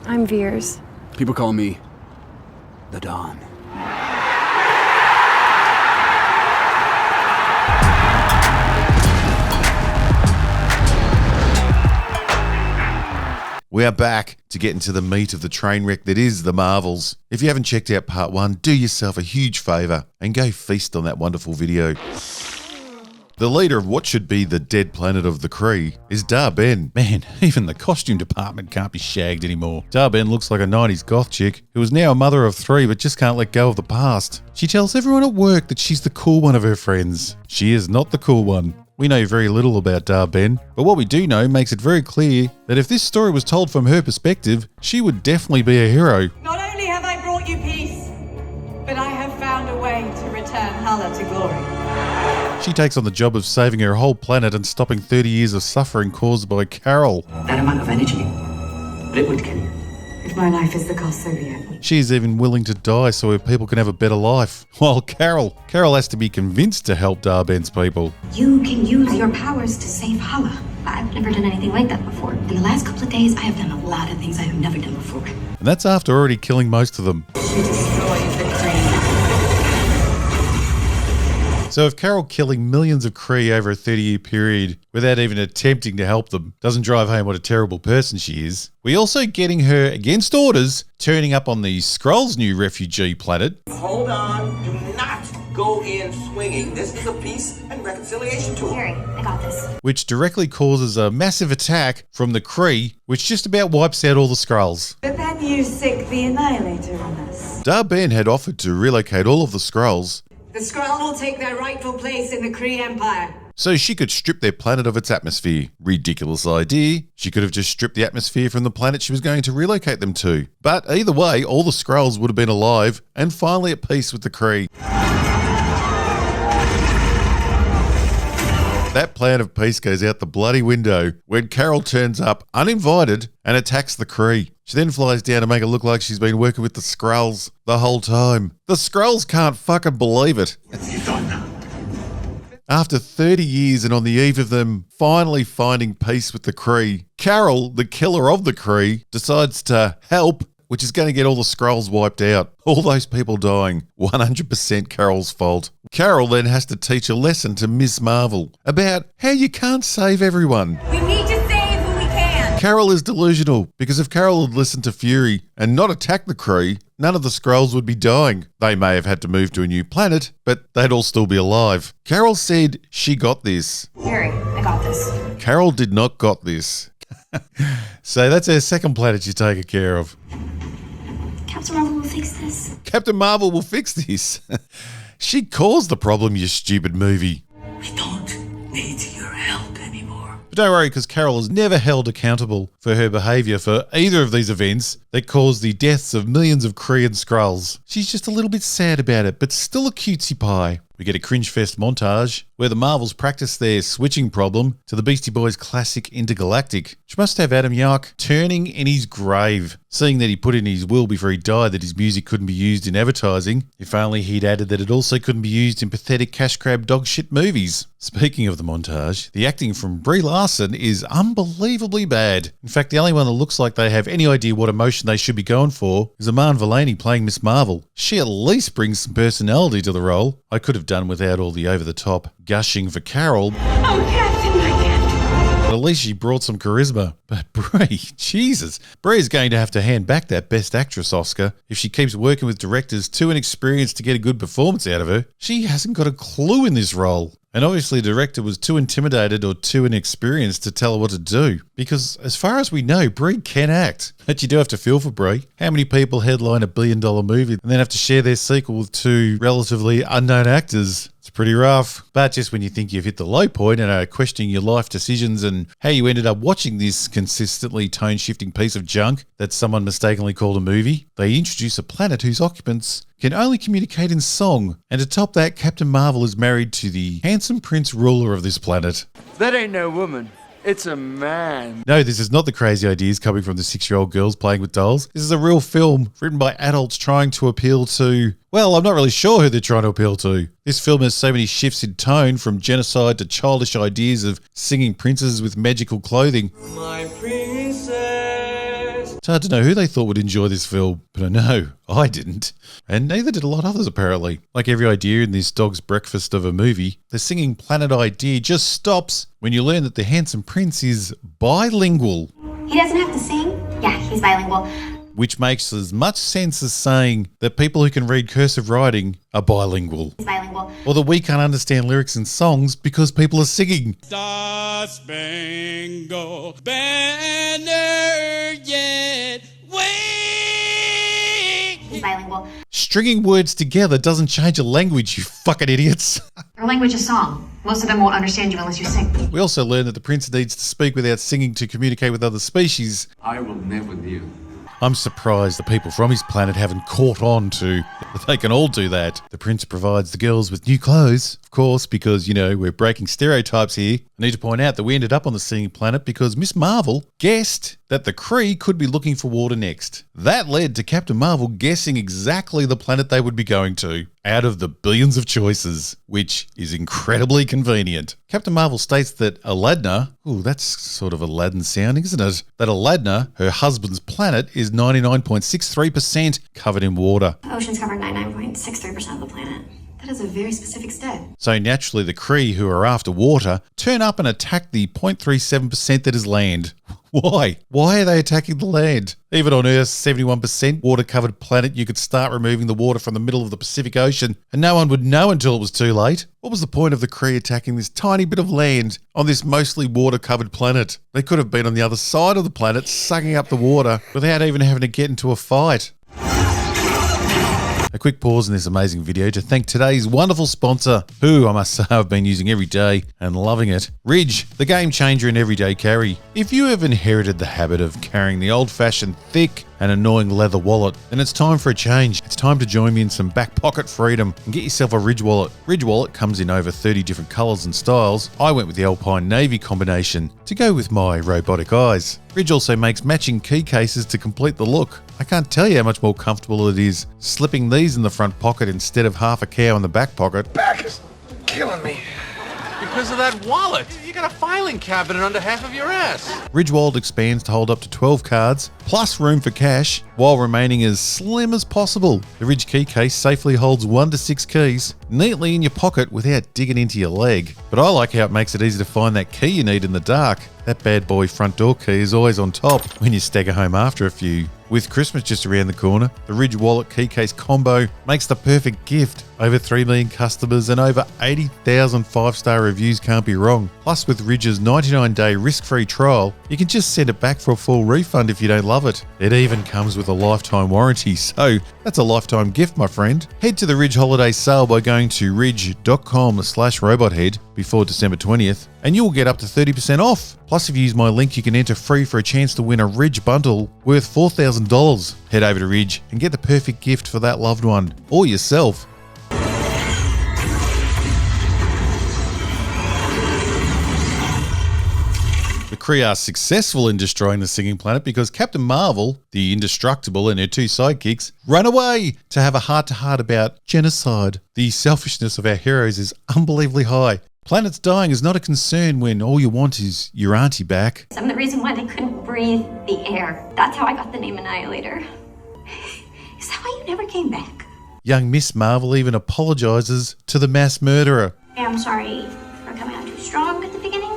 I'm Veers. People call me the Don. We are back to get into the meat of the train wreck that is the Marvels. If you haven't checked out part 1, do yourself a huge favour and go feast on that wonderful video. The leader of what should be the dead planet of the Kree is Dar-Ben. Man, even the costume department can't be shagged anymore. Dar-Ben looks like a 90s goth chick who is now a mother of 3 but just can't let go of the past. She tells everyone at work that she's the cool one of her friends. She is not the cool one. We know very little about Dar-Ben, but what we do know makes it very clear that if this story was told from her perspective, she would definitely be a hero. Not only have I brought you peace, but I have found a way to return Hala to glory. She takes on the job of saving her whole planet and stopping 30 years of suffering caused by Carol. That amount of energy, but it would kill you. If my life is the cost, so be it. She is even willing to die so her people can have a better life. While Carol has to be convinced to help Dar-Ben's people. You can use your powers to save Hala. I've never done anything like that before. In the last couple of days, I have done a lot of things I have never done before. And that's after already killing most of them. She destroys the Kree. So if Carol killing millions of Kree over a 30-year period without even attempting to help them doesn't drive home what a terrible person she is, we also getting her, against orders, turning up on the Skrulls' new refugee planet. Hold on, do not go in swinging. This is a peace and reconciliation tool. Harry, I got this. Which directly causes a massive attack from the Kree, which just about wipes out all the Skrulls. But then you sick the Annihilator on us. Dar-Ben had offered to relocate all of the Skrulls, The Skrull will take their rightful place in the Kree Empire. so she could strip their planet of its atmosphere. Ridiculous idea. She could have just stripped the atmosphere from the planet she was going to relocate them to. But either way, all the Skrulls would have been alive and finally at peace with the Kree. That plan of peace goes out the bloody window when Carol turns up uninvited and attacks the Kree. She then flies down to make it look like she's been working with the Skrulls the whole time. The Skrulls can't fucking believe it. After 30 years and on the eve of them finally finding peace with the Kree, Carol, the killer of the Kree, decides to help, which is going to get all the Skrulls wiped out. All those people dying. 100% Carol's fault. Carol then has to teach a lesson to Miss Marvel about how you can't save everyone. We need to save who we can. Carol is delusional because if Carol had listened to Fury and not attacked the Kree, none of the Skrulls would be dying. They may have had to move to a new planet, but they'd all still be alive. Carol said she got this. Harry, I got this. Carol did not got this. So that's her second planet she's taken care of. Captain Marvel will fix this. Captain Marvel will fix this. She caused the problem, you stupid movie. We don't need your help anymore. But don't worry, because Carol is never held accountable for her behaviour for either of these events that caused the deaths of millions of Kree and Skrulls. She's just a little bit sad about it, but still a cutesy pie. We get a cringe fest montage where the Marvels practice their switching problem to the Beastie Boys' classic Intergalactic, which must have Adam Yauch turning in his grave, seeing that he put in his will before he died that his music couldn't be used in advertising. If only he'd added that it also couldn't be used in pathetic cash grab dog shit movies. Speaking of the montage, the acting from Brie Larson is unbelievably bad. In fact, the only one that looks like they have any idea what emotion they should be going for is Aman Vellani playing Miss Marvel. She at least brings some personality to the role. I could have done without all the over-the-top gushing for Carol. Oh, Captain, my Captain. But at least she brought some charisma. But Brie, Jesus. Brie is going to have to hand back that Best Actress Oscar if she keeps working with directors too inexperienced to get a good performance out of her. She hasn't got a clue in this role. And obviously the director was too intimidated or too inexperienced to tell her what to do. Because as far as we know, Brie can act. But you do have to feel for Brie. How many people headline $1 billion movie and then have to share their sequel with two relatively unknown actors? It's pretty rough. But just when you think you've hit the low point and are questioning your life decisions and how you ended up watching this consistently tone-shifting piece of junk that someone mistakenly called a movie, they introduce a planet whose occupants can only communicate in song. And to top that, Captain Marvel is married to the handsome prince ruler of this planet. That ain't no woman. It's a man. No, this is not the crazy ideas coming from the 6-year-old girls playing with dolls. This is a real film written by adults trying to appeal to, well, I'm not really sure who they're trying to appeal to. This film has so many shifts in tone, from genocide to childish ideas of singing princes with magical clothing. My princess. It's hard to know who they thought would enjoy this film, but I know I didn't. And neither did a lot of others, apparently. Like every idea in this dog's breakfast of a movie, the singing planet idea just stops when you learn that the handsome prince is bilingual. He doesn't have to sing. Yeah, he's bilingual. Which makes as much sense as saying that people who can read cursive writing are bilingual. He's bilingual. Or that we can't understand lyrics in songs because people are singing. Star Spangled Banner yet wave. He's bilingual. Stringing words together doesn't change a language, you fucking idiots. Our language is song. Most of them won't understand you unless you sing. We also learn that the prince needs to speak without singing to communicate with other species. I will never do. I'm surprised the people from his planet haven't caught on to that they can all do that. The prince provides the girls with new clothes, of course, because, we're breaking stereotypes here. I need to point out that we ended up on the singing planet because Miss Marvel guessed that the Kree could be looking for water next. That led to Captain Marvel guessing exactly the planet they would be going to out of the billions of choices, which is incredibly convenient. Captain Marvel states that Aladna, that's sort of Aladdin sounding, isn't it? That Aladna, her husband's planet, is 99.63% covered in water. The oceans cover 99.63% of the planet. That is a very specific stat. So naturally the Kree, who are after water, turn up and attack the 0.37% that is land. Why? Why are they attacking the land? Even on Earth's 71% water-covered planet, you could start removing the water from the middle of the Pacific Ocean, and no one would know until it was too late. What was the point of the Kree attacking this tiny bit of land on this mostly water-covered planet? They could have been on the other side of the planet, sucking up the water, without even having to get into a fight. A quick pause in this amazing video to thank today's wonderful sponsor, who I must say I've been using every day and loving it. Ridge, the game changer in everyday carry. If you have inherited the habit of carrying the old-fashioned thick and annoying leather wallet, then it's time for a change. It's time to join me in some back pocket freedom and get yourself a Ridge wallet. Ridge wallet comes in over 30 different colours and styles. I went with the Alpine Navy combination to go with my robotic eyes. Ridge also makes matching key cases to complete the look. I can't tell you how much more comfortable it is slipping these in the front pocket instead of half a cow in the back pocket. Back is killing me. Because of that wallet. You got a filing cabinet under half of your ass. Ridge wallet expands to hold up to 12 cards, plus room for cash, while remaining as slim as possible. The Ridge key case safely holds 1 to 6 keys, neatly in your pocket without digging into your leg. But I like how it makes it easy to find that key you need in the dark. That bad boy front door key is always on top when you stagger home after a few. With Christmas just around the corner, the Ridge Wallet key case combo makes the perfect gift. Over 3 million customers and over 80,000 5-star reviews can't be wrong. Plus, with Ridge's 99-day risk-free trial, you can just send it back for a full refund if you don't love it. It even comes with a lifetime warranty, so that's a lifetime gift, my friend. Head to the Ridge Holiday Sale by going to ridge.com/robothead before December 20th, and you will get up to 30% off. Plus, if you use my link, you can enter free for a chance to win a Ridge bundle worth $4,000. Head over to Ridge and get the perfect gift for that loved one or yourself. The Kree are successful in destroying the singing planet because Captain Marvel, the Indestructible, and her 2 sidekicks run away to have a heart-to-heart about genocide. The selfishness of our heroes is unbelievably high. Planets dying is not a concern when all you want is your auntie back. I'm the reason why they couldn't breathe the air. That's how I got the name Annihilator. Is that why you never came back? Young Miss Marvel even apologizes to the mass murderer. Hey, I'm sorry for coming out too strong at the beginning.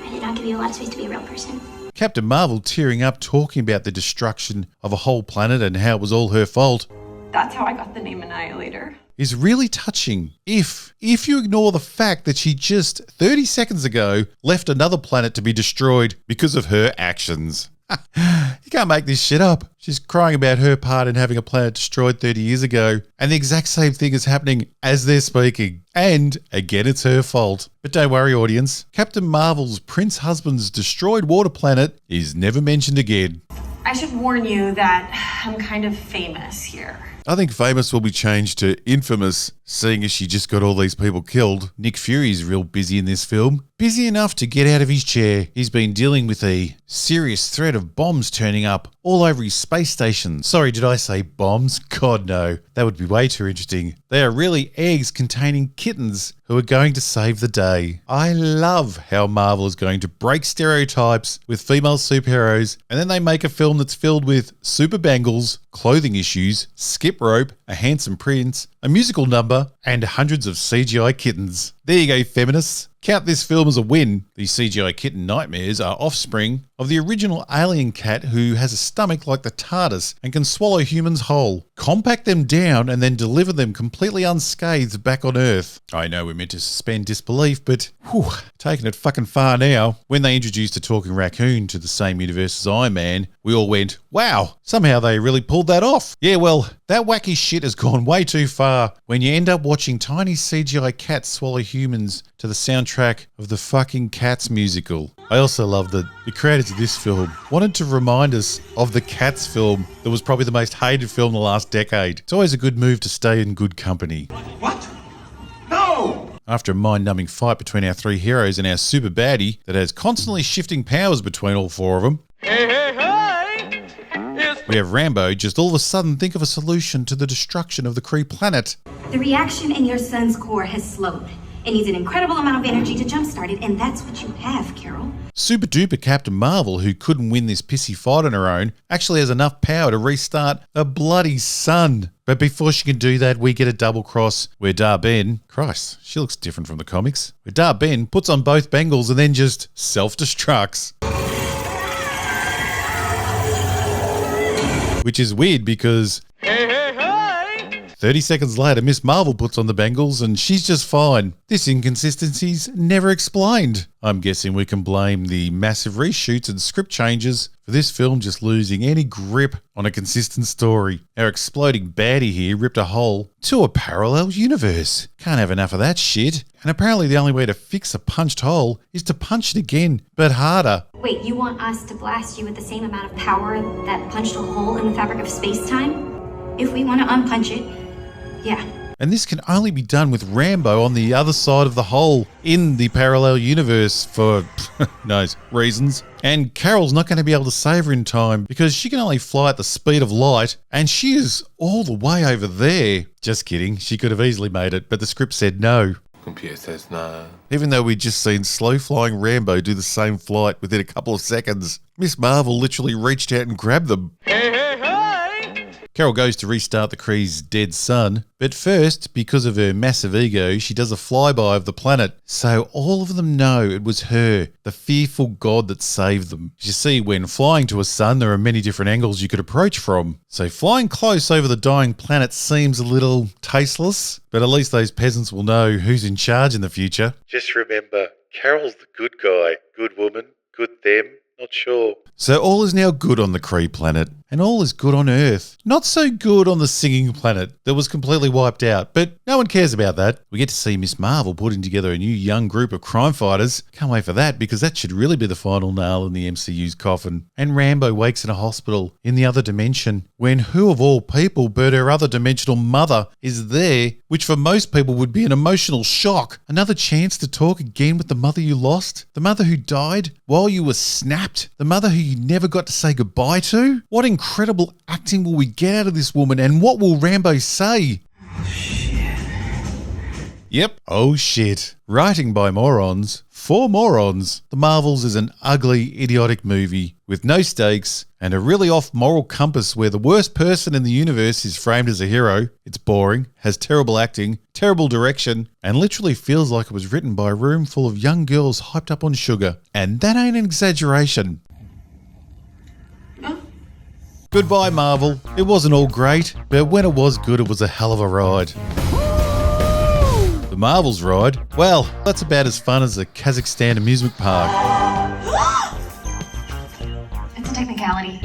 I did not give you a lot of space to be a real person. Captain Marvel tearing up talking about the destruction of a whole planet and how it was all her fault. That's how I got the name Annihilator. Is really touching if you ignore the fact that she just 30 seconds ago left another planet to be destroyed because of her actions. You can't make this shit up. She's crying about her part in having a planet destroyed 30 years ago, and the exact same thing is happening as they're speaking. And again, it's her fault. But don't worry, audience. Captain Marvel's prince husband's destroyed water planet is never mentioned again. I should warn you that I'm kind of famous here. I think famous will be changed to infamous seeing as she just got all these people killed. Nick Fury's real busy in this film. Busy enough to get out of his chair. He's been dealing with a serious threat of bombs turning up all over his space station. Sorry, did I say bombs? God no, that would be way too interesting. They are really eggs containing kittens who are going to save the day. I love how Marvel is going to break stereotypes with female superheroes, and then they make a film that's filled with super bangles, clothing issues, skip rope, a handsome prince, a musical number, and hundreds of CGI kittens. There you go, feminists. Count this film as a win. These CGI kitten nightmares are offspring of the original alien cat who has a stomach like the TARDIS and can swallow humans whole, compact them down, and then deliver them completely unscathed back on Earth. I know we're meant to suspend disbelief, but taking it fucking far now. When they introduced a talking raccoon to the same universe as Iron Man, we all went, wow, somehow they really pulled that off. Yeah, well, that wacky shit has gone way too far when you end up watching tiny CGI cats swallow humans to the soundtrack of the fucking Cats musical. I also love that the creators of this film wanted to remind us of the Cats film that was probably the most hated film in the last decade. It's always a good move to stay in good company. What? No! After a mind-numbing fight between our three heroes and our super baddie that has constantly shifting powers between all four of them, we have Rambo just all of a sudden think of a solution to the destruction of the Kree planet. The reaction in your son's core has slowed. It needs an incredible amount of energy to jumpstart it, and that's what you have, Carol. Super duper Captain Marvel, who couldn't win this pissy fight on her own, actually has enough power to restart a bloody sun. But before she can do that, we get a double cross where Dar-Ben, Christ, she looks different from the comics, where Dar-Ben puts on both bangles and then just self-destructs. Which is weird because 30 seconds later, Miss Marvel puts on the bangles and she's just fine. This inconsistency's never explained. I'm guessing we can blame the massive reshoots and script changes for this film just losing any grip on a consistent story. Our exploding baddie here ripped a hole to a parallel universe. Can't have enough of that shit. And apparently the only way to fix a punched hole is to punch it again, but harder. Wait, you want us to blast you with the same amount of power that punched a hole in the fabric of space-time? If we want to unpunch it, yeah. And this can only be done with Rambo on the other side of the hole in the parallel universe for knows reasons. And Carol's not going to be able to save her in time because she can only fly at the speed of light and she is all the way over there. Just kidding, she could have easily made it, but the script said no. Computer says no. Even though we'd just seen slow-flying Rambo do the same flight within a couple of seconds, Miss Marvel literally reached out and grabbed them. Carol goes to restart the Kree's dead son, but first, because of her massive ego, she does a flyby of the planet, so all of them know it was her, the fearful god that saved them. You see, when flying to a sun, there are many different angles you could approach from, so flying close over the dying planet seems a little tasteless, but at least those peasants will know who's in charge in the future. Just remember, Carol's the good guy, good woman, good them. Not sure. So all is now good on the Kree planet, and all is good on Earth. Not so good on the singing planet that was completely wiped out, but no one cares about that. We get to see Miss Marvel putting together a new young group of crime fighters. Can't wait for that, because that should really be the final nail in the MCU's coffin. And Rambo wakes in a hospital in the other dimension, when who of all people but her other dimensional mother is there, which for most people would be an emotional shock. Another chance to talk again with the mother you lost, the mother who died while you were snapped, the mother who you never got to say goodbye to. What incredible acting will we get out of this woman, and what will Rambo say? Oh, shit. Yep, oh shit. Writing by morons, for morons. The Marvels is an ugly, idiotic movie with no stakes and a really off moral compass where the worst person in the universe is framed as a hero. It's boring, has terrible acting, terrible direction, and literally feels like it was written by a room full of young girls hyped up on sugar. And that ain't an exaggeration. Goodbye, Marvel. It wasn't all great, but when it was good, it was a hell of a ride. The Marvel's ride? Well, that's about as fun as a Kazakhstan amusement park. It's a technicality.